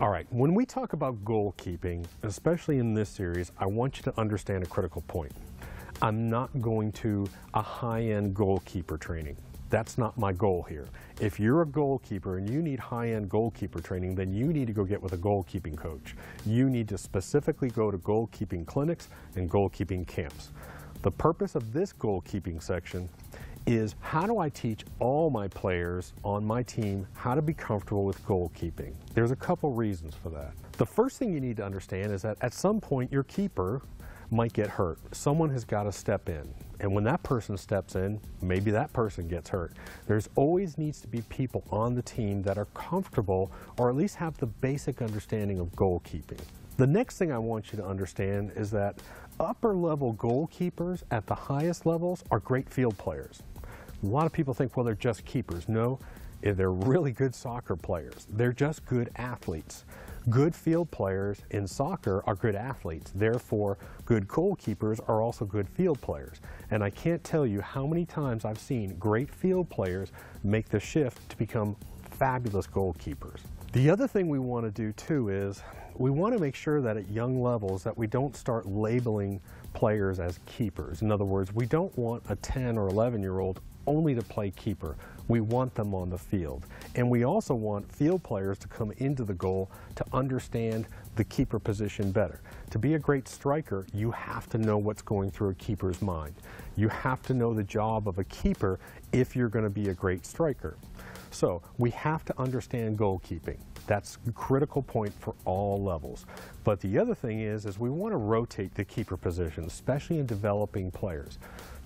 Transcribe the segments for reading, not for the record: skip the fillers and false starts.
All right, when we talk about goalkeeping, especially in this series, I want you to understand a critical point. I'm not going to a high-end goalkeeper training. That's not my goal here. If you're a goalkeeper and you need high-end goalkeeper training, then you need to go get with a goalkeeping coach. You need to specifically go to goalkeeping clinics and goalkeeping camps. The purpose of this goalkeeping section is how do I teach all my players on my team how to be comfortable with goalkeeping? There's a couple reasons for that. The first thing you need to understand is that at some point your keeper might get hurt. Someone has got to step in. And when that person steps in, maybe that person gets hurt. There's always needs to be people on the team that are comfortable or at least have the basic understanding of goalkeeping. The next thing I want you to understand is that upper level goalkeepers at the highest levels are great field players. A lot of people think, well, they're just keepers. No, they're really good soccer players. They're just good athletes. Good field players in soccer are good athletes. Therefore, good goalkeepers are also good field players. And I can't tell you how many times I've seen great field players make the shift to become fabulous goalkeepers. The other thing we want to do too is we want to make sure that at young levels that we don't start labeling players as keepers. In other words, we don't want a 10 or 11-year-old only to play keeper. We want them on the field. And we also want field players to come into the goal to understand the keeper position better. To be a great striker, you have to know what's going through a keeper's mind. You have to know the job of a keeper if you're going to be a great striker. So we have to understand goalkeeping. That's a critical point for all levels. But the other thing is we want to rotate the keeper position, especially in developing players.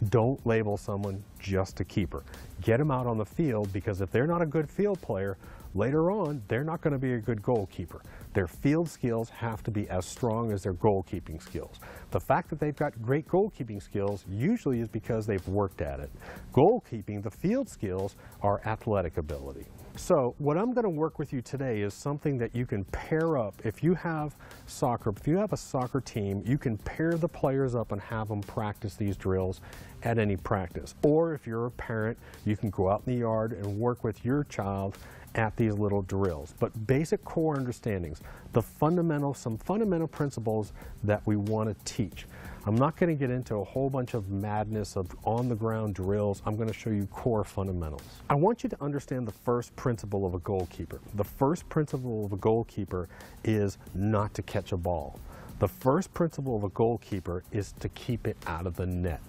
Don't label someone just a keeper. Get them out on the field, because if they're not a good field player, later on, they're not going to be a good goalkeeper. Their field skills have to be as strong as their goalkeeping skills. The fact that they've got great goalkeeping skills usually is because they've worked at it. Goalkeeping, the field skills, are athletic ability. So what I'm going to work with you today is something that you can pair up. If you have a soccer team, you can pair the players up and have them practice these drills at any practice. Or if you're a parent, you can go out in the yard and work with your child at these little drills. But basic core understandings, some fundamental principles that we want to teach. I'm not going to get into a whole bunch of madness of on-the-ground drills. I'm going to show you core fundamentals. I want you to understand the first principle of a goalkeeper. The first principle of a goalkeeper is not to catch a ball. The first principle of a goalkeeper is to keep it out of the net.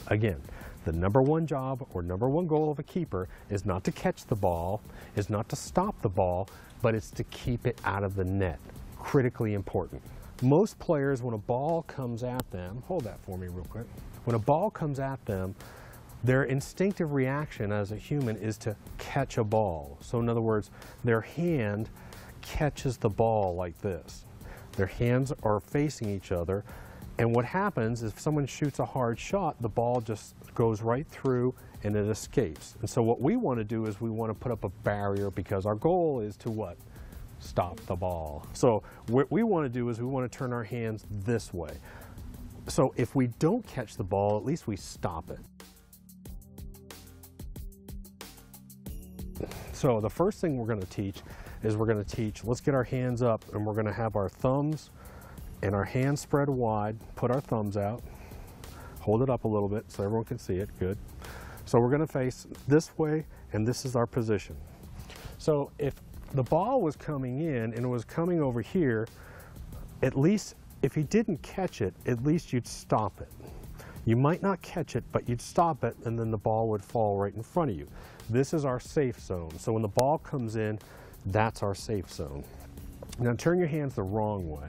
Again, the number one job or number one goal of a keeper is not to catch the ball, is not to stop the ball, but it's to keep it out of the net. Critically important. Most players, when a ball comes at them, hold that for me real quick. When a ball comes at them, their instinctive reaction as a human is to catch a ball. So in other words, their hand catches the ball like this. Their hands are facing each other. And what happens is if someone shoots a hard shot, the ball just goes right through and it escapes. And so what we want to do is we want to put up a barrier, because our goal is to what? Stop the ball. So what we want to do is we want to turn our hands this way. So if we don't catch the ball, at least we stop it. So the first thing we're going to teach is let's get our hands up, and we're going to have our thumbs and our hands spread wide, put our thumbs out, hold it up a little bit so everyone can see it, good. So we're going to face this way, and this is our position. So if the ball was coming in and it was coming over here, at least if you didn't catch it, at least you'd stop it. You might not catch it, but you'd stop it, and then the ball would fall right in front of you. This is our safe zone. So when the ball comes in, that's our safe zone. Now turn your hands the wrong way.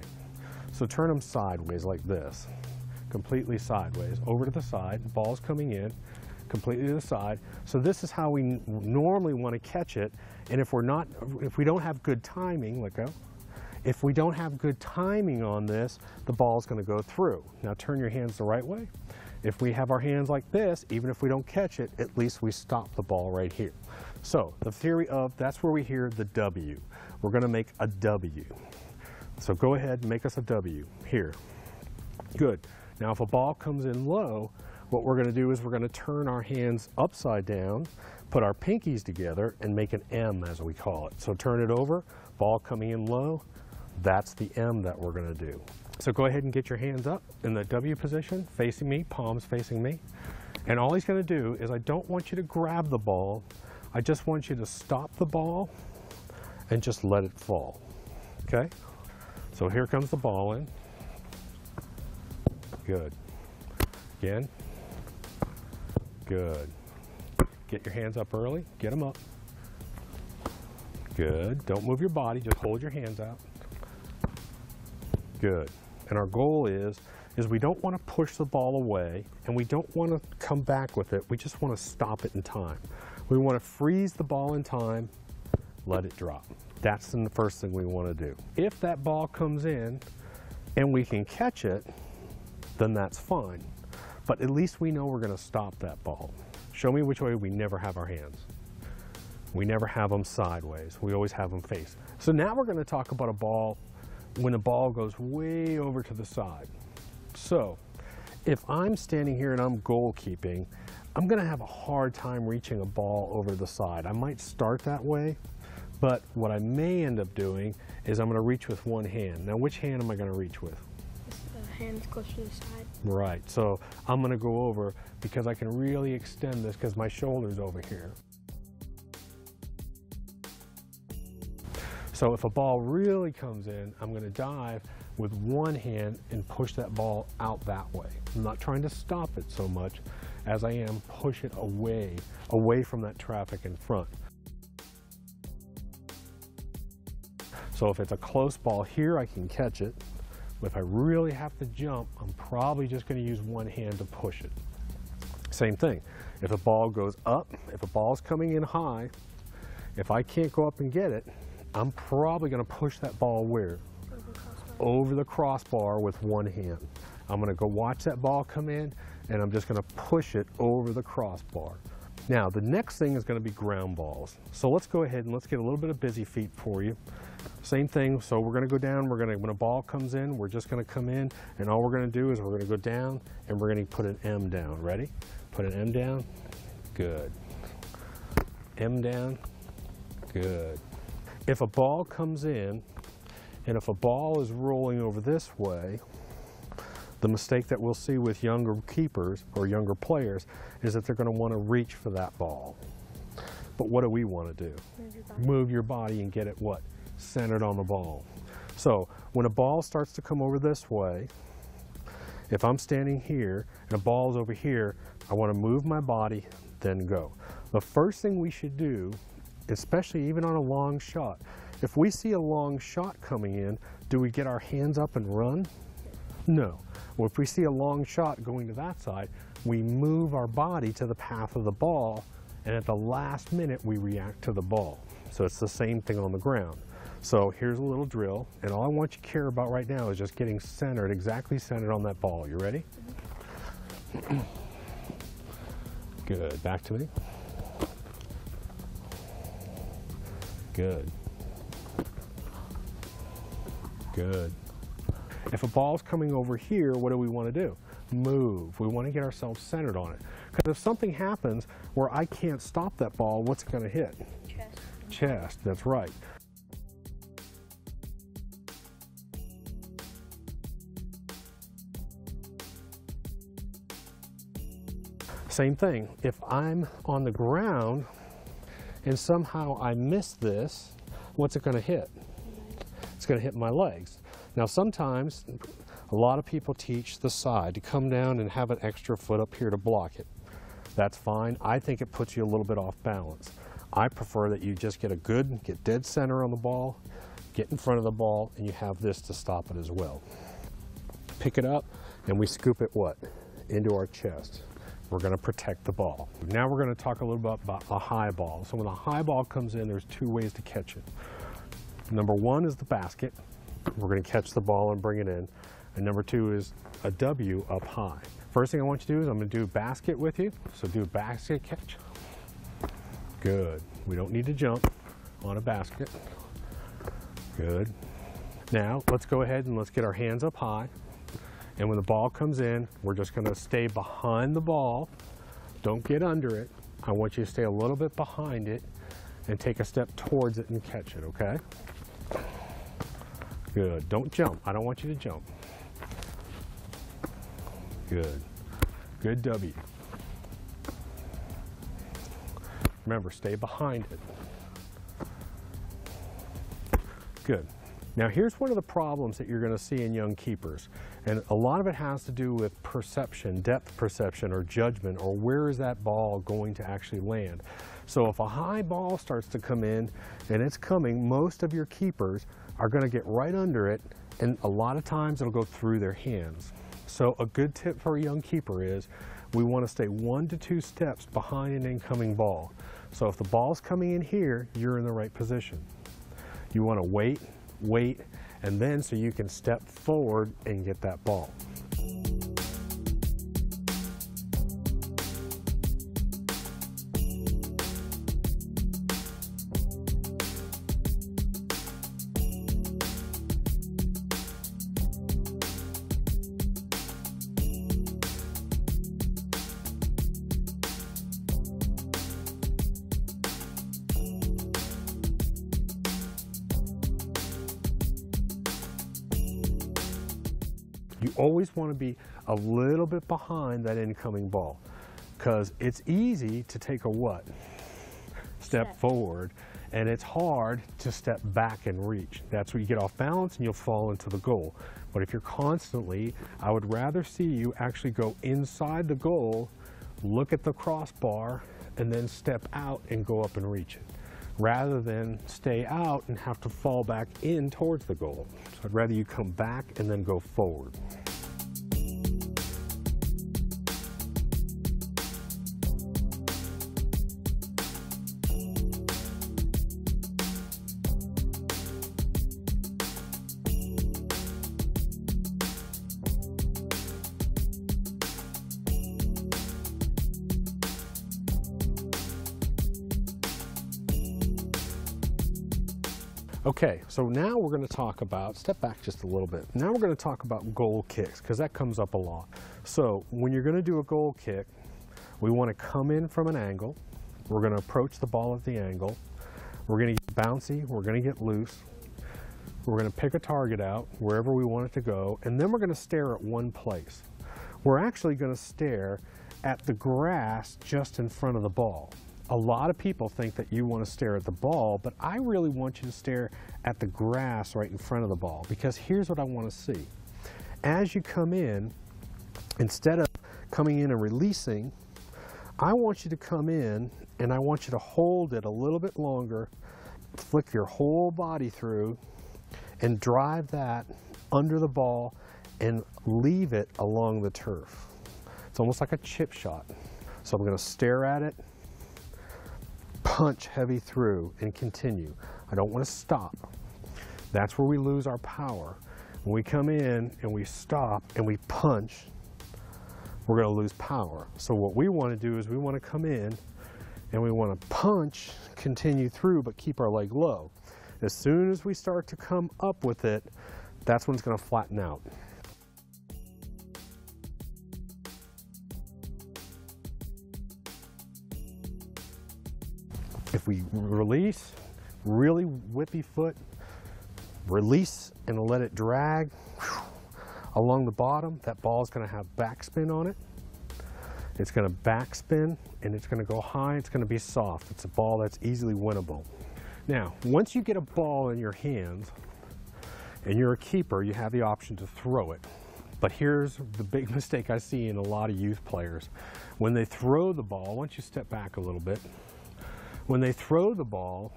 So turn them sideways like this, completely sideways, over to the side. The ball's coming in, completely to the side. So this is how we normally want to catch it. And if we don't have good timing, let go. If we don't have good timing on this, the ball's going to go through. Now turn your hands the right way. If we have our hands like this, even if we don't catch it, at least we stop the ball right here. So the theory of, that's where we hear the W. We're going to make a W. So go ahead and make us a W here. Good. Now if a ball comes in low, what we're going to do is we're going to turn our hands upside down, put our pinkies together, and make an M, as we call it. So turn it over, ball coming in low, That's the M that we're going to do. So go ahead and get your hands up in the W position, facing me, palms facing me. And all he's going to do is, I don't want you to grab the ball. I just want you to stop the ball and just let it fall. Okay? So here comes the ball in. Good. Again. Good. Get your hands up early. Get them up. Good. Don't move your body. Just hold your hands out. Good. And our goal is we don't want to push the ball away, and we don't want to come back with it. We just want to stop it in time. We want to freeze the ball in time, let it drop. That's the first thing we want to do. If that ball comes in and we can catch it, then that's fine. But at least we know we're going to stop that ball. Show me which way we never have our hands. We never have them sideways. We always have them face. So now we're going to talk about a ball when the ball goes way over to the side. So if I'm standing here and I'm goalkeeping, I'm going to have a hard time reaching a ball over the side. I might start that way, but what I may end up doing is I'm going to reach with one hand. Now, which hand am I going to reach with? The hand close to the side. Right. So I'm going to go over because I can really extend this because my shoulder's over here. So if a ball really comes in, I'm going to dive with one hand and push that ball out that way. I'm not trying to stop it so much as I am push it away from that traffic in front. So if it's a close ball here, I can catch it. If I really have to jump, I'm probably just going to use one hand to push it. Same thing. If a ball goes up, if a ball's coming in high, if I can't go up and get it, I'm probably going to push that ball where? Over the crossbar with one hand. I'm going to go watch that ball come in, and I'm just going to push it over the crossbar. Now, the next thing is going to be ground balls. So let's go ahead and let's get a little bit of busy feet for you. Same thing, so we're going to go down, when a ball comes in, we're just going to come in, and all we're going to do is we're going to go down, and we're going to put an M down. Ready? Put an M down. Good. M down. Good. If a ball comes in, and if a ball is rolling over this way, the mistake that we'll see with younger keepers or younger players is that they're going to want to reach for that ball. But what do we want to do? Move your body and get it what? Centered on the ball. So when a ball starts to come over this way, if I'm standing here and a ball is over here, I want to move my body, then go. The first thing we should do, especially even on a long shot, if we see a long shot coming in, do we get our hands up and run? No. Well, if we see a long shot going to that side, we move our body to the path of the ball, and at the last minute we react to the ball. So it's the same thing on the ground. So here's a little drill, and all I want you to care about right now is just getting centered, exactly centered on that ball. You ready? Good. Back to me. Good. Good. If a ball's coming over here, what do we want to do? Move. We want to get ourselves centered on it. Because if something happens where I can't stop that ball, what's it going to hit? Chest. Chest, that's right. Same thing. If I'm on the ground and somehow I miss this, what's it going to hit? It's going to hit my legs. Now sometimes a lot of people teach the side to come down and have an extra foot up here to block it. That's fine. I think it puts you a little bit off balance. I prefer that you just get dead center on the ball, get in front of the ball, and you have this to stop it as well. Pick it up and we scoop it what? Into our chest. We're going to protect the ball. Now we're going to talk a little bit about a high ball. So when a high ball comes in, there's two ways to catch it. Number one is the basket. We're going to catch the ball and bring it in. And number two is a W up high. First thing I want you to do is I'm going to do basket with you. So do a basket catch. Good. We don't need to jump on a basket. Good. Now let's go ahead and let's get our hands up high. And when the ball comes in, we're just going to stay behind the ball. Don't get under it. I want you to stay a little bit behind it and take a step towards it and catch it, okay? Good. Don't jump. I don't want you to jump. Good. Good W. Remember, stay behind it. Good. Now here's one of the problems that you're going to see in young keepers. And a lot of it has to do with perception, depth perception or judgment, or where is that ball going to actually land. So if a high ball starts to come in and it's coming, most of your keepers are going to get right under it, and a lot of times it'll go through their hands. So a good tip for a young keeper is we want to stay 1 to 2 steps behind an incoming ball. So if the ball's coming in here, you're in the right position. You want to wait, and then so you can step forward and get that ball. You always want to be a little bit behind that incoming ball, because it's easy to take a what? Step forward, and it's hard to step back and reach. That's where you get off balance and you'll fall into the goal. But if you're constantly, I would rather see you actually go inside the goal, look at the crossbar, and then step out and go up and reach it, rather than stay out and have to fall back in towards the goal. So I'd rather you come back and then go forward. Okay, so now we're going to talk about, step back just a little bit. Now we're going to talk about goal kicks, because that comes up a lot. So when you're going to do a goal kick, we want to come in from an angle. We're going to approach the ball at the angle. We're going to get bouncy. We're going to get loose. We're going to pick a target out wherever we want it to go, and then we're going to stare at one place. We're actually going to stare at the grass just in front of the ball. A lot of people think that you want to stare at the ball, but I really want you to stare at the grass right in front of the ball, because here's what I want to see. As you come in, instead of coming in and releasing, I want you to come in and I want you to hold it a little bit longer, flick your whole body through, and drive that under the ball and leave it along the turf. It's almost like a chip shot. So I'm going to stare at it, punch heavy through, and continue. I don't want to stop. That's where we lose our power. When we come in and we stop and we punch, we're going to lose power. So what we want to do is we want to come in and we want to punch, continue through, but keep our leg low. As soon as we start to come up with it, that's when it's going to flatten out. If we release, really whippy foot, release and let it drag along the bottom, that ball is going to have backspin on it. It's going to backspin and it's going to go high. It's going to be soft. It's a ball that's easily winnable. Now, once you get a ball in your hands and you're a keeper, you have the option to throw it. But here's the big mistake I see in a lot of youth players. When they throw the ball, once you step back a little bit, when they throw the ball,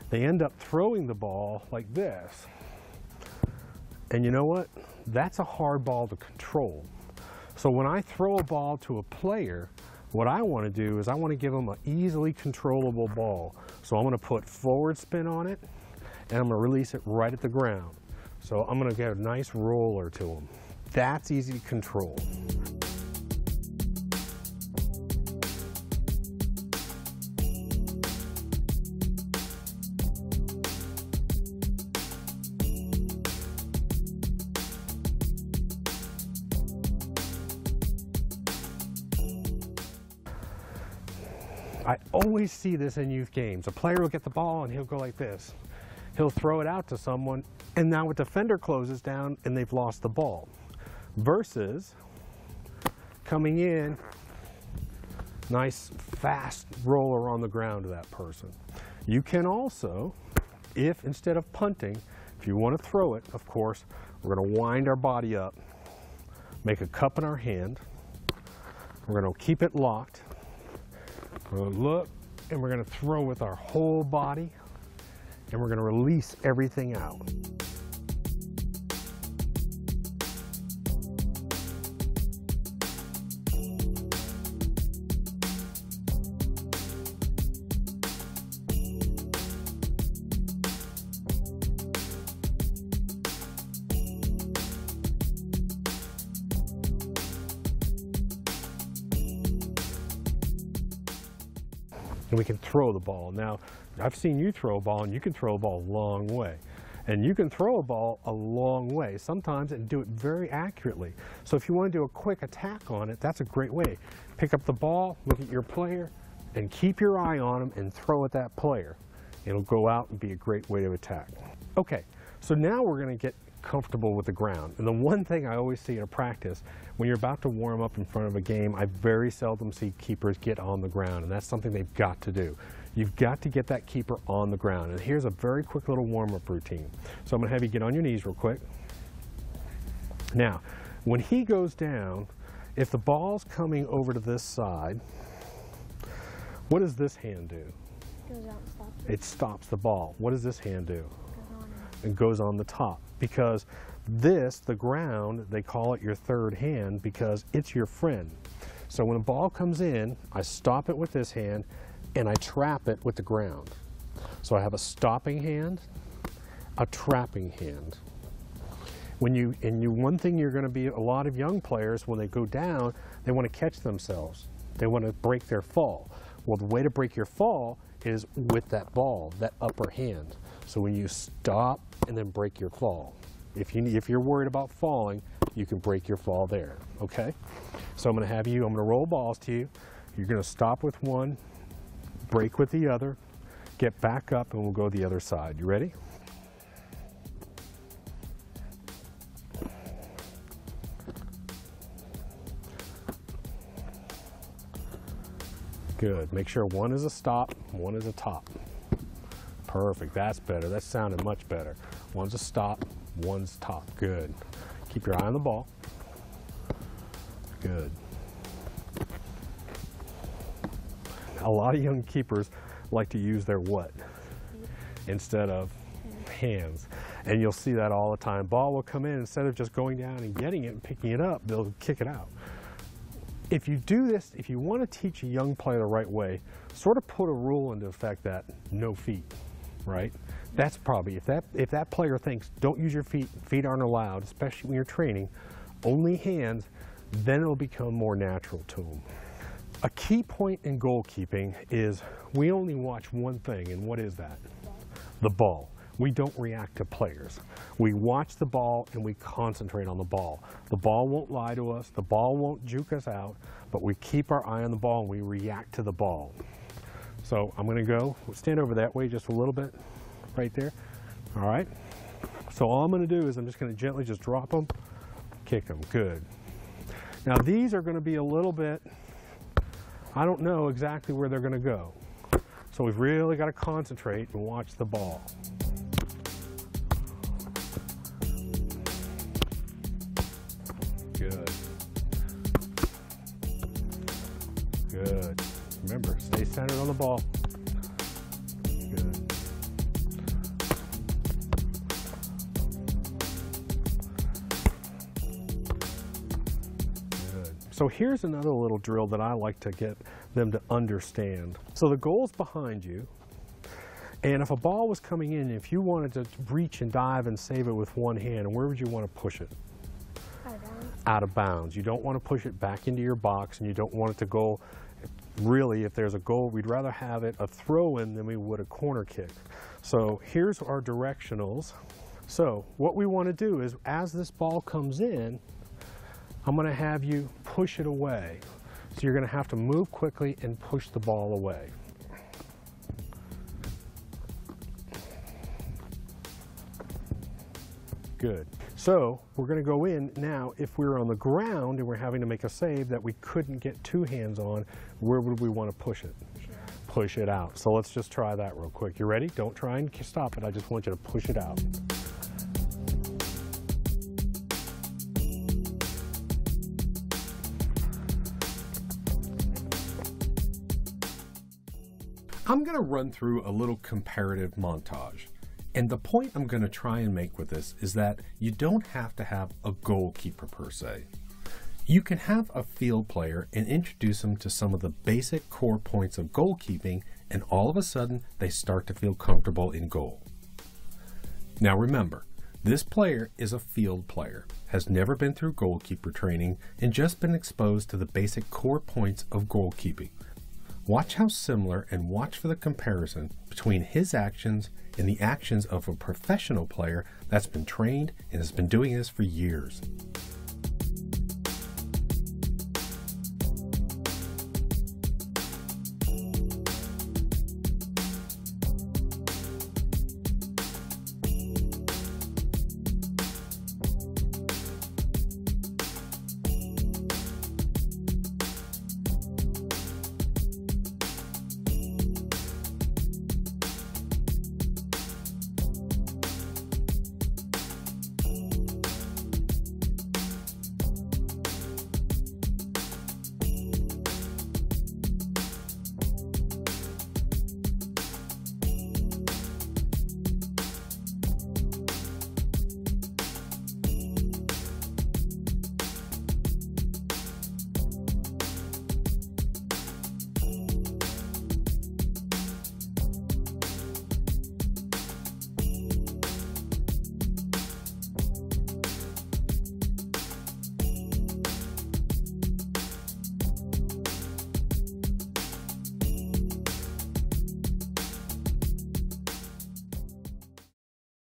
they end up throwing the ball like this. And you know what? That's a hard ball to control. So when I throw a ball to a player, what I want to do is I want to give them an easily controllable ball. So I'm going to put forward spin on it, and I'm going to release it right at the ground. So I'm going to get a nice roller to them. That's easy to control. I always see this in youth games. A player will get the ball and he'll go like this. he'll throw it out to someone, and now a defender closes down and they've lost the ball. Versus coming in, nice fast roller on the ground to that person. You can also, if instead of punting, if you want to throw it, of course, we're going to wind our body up, make a cup in our hand, we're going to keep it locked, we're going to look, and we're going to throw with our whole body, and we're going to release everything out. And we can throw the ball. Now, I've seen you throw a ball, and you can throw a ball a long way. And you can throw a ball a long way sometimes and do it very accurately. So if you want to do a quick attack on it, that's a great way. Pick up the ball, look at your player, and keep your eye on him and throw at that player. It'll go out and be a great way to attack. Okay, so now we're going to get comfortable with the ground. And the one thing I always see in a practice, when you're about to warm up in front of a game, I very seldom see keepers get on the ground, and that's something they've got to do. You've got to get that keeper on the ground. And here's a very quick little warm-up routine. So I'm going to have you get on your knees real quick. Now, when he goes down, if the ball's coming over to this side, what does this hand do? Goes out and stops it. It stops the ball. What does this hand do? Goes on. And goes on the top, because this, the ground, they call it your third hand because it's your friend. So when a ball comes in, I stop it with this hand and I trap it with the ground. So I have a stopping hand, a trapping hand. One thing you're going to be, a lot of young players, when they go down, they want to catch themselves. They want to break their fall. Well, the way to break your fall is with that ball, that upper hand. So when you stop and then break your fall. If you're worried about falling, you can break your fall there, okay? So I'm going to roll balls to you. You're going to stop with one, break with the other, get back up, and we'll go the other side. You ready? Good. Make sure one is a stop, one is a top. Perfect. That's better. That sounded much better. One's a stop, one's top. Good. Keep your eye on the ball. Good. A lot of young keepers like to use their what instead of hands. And you'll see that all the time. Ball will come in, instead of just going down and getting it and picking it up, they'll kick it out. If you do this, if you want to teach a young player the right way, sort of put a rule into effect that no feet, right? That's probably, if that player thinks don't use your feet, feet aren't allowed, especially when you're training, only hands, then it'll become more natural to them. A key point in goalkeeping is we only watch one thing, and what is that? The ball. We don't react to players. We watch the ball and we concentrate on the ball. The ball won't lie to us, the ball won't juke us out, but we keep our eye on the ball and we react to the ball. So I'm going to go stand over that way just a little bit, right there. All right. So all I'm going to do is I'm just going to gently just drop them, kick them. Good. Now these are going to be a little bit, I don't know exactly where they're going to go. So we've really got to concentrate and watch the ball. Good. Good. Remember, stay centered on the ball. Good. Good. So here's another little drill that I like to get them to understand. So the goal's behind you, and if a ball was coming in, if you wanted to reach and dive and save it with one hand, where would you want to push it? Out of bounds. You don't want to push it back into your box, and you don't want it to go, really, if there's a goal, we'd rather have it a throw-in than we would a corner kick. So here's our directionals. So what we want to do is, as this ball comes in, I'm going to have you push it away. So you're going to have to move quickly and push the ball away. good. So we're going to go in now. If we're on the ground and we're having to make a save that we couldn't get two hands on, where would we want to push it? Push it out. So let's just try that real quick. You ready? Don't try and stop it. I just want you to push it out. I'm going to run through a little comparative montage. And the point I'm going to try and make with this is that you don't have to have a goalkeeper per se. You can have a field player and introduce them to some of the basic core points of goalkeeping, and all of a sudden they start to feel comfortable in goal. Now remember, this player is a field player, has never been through goalkeeper training, and just been exposed to the basic core points of goalkeeping. Watch how similar and watch for the comparison between his actions and the actions of a professional player that's been trained and has been doing this for years.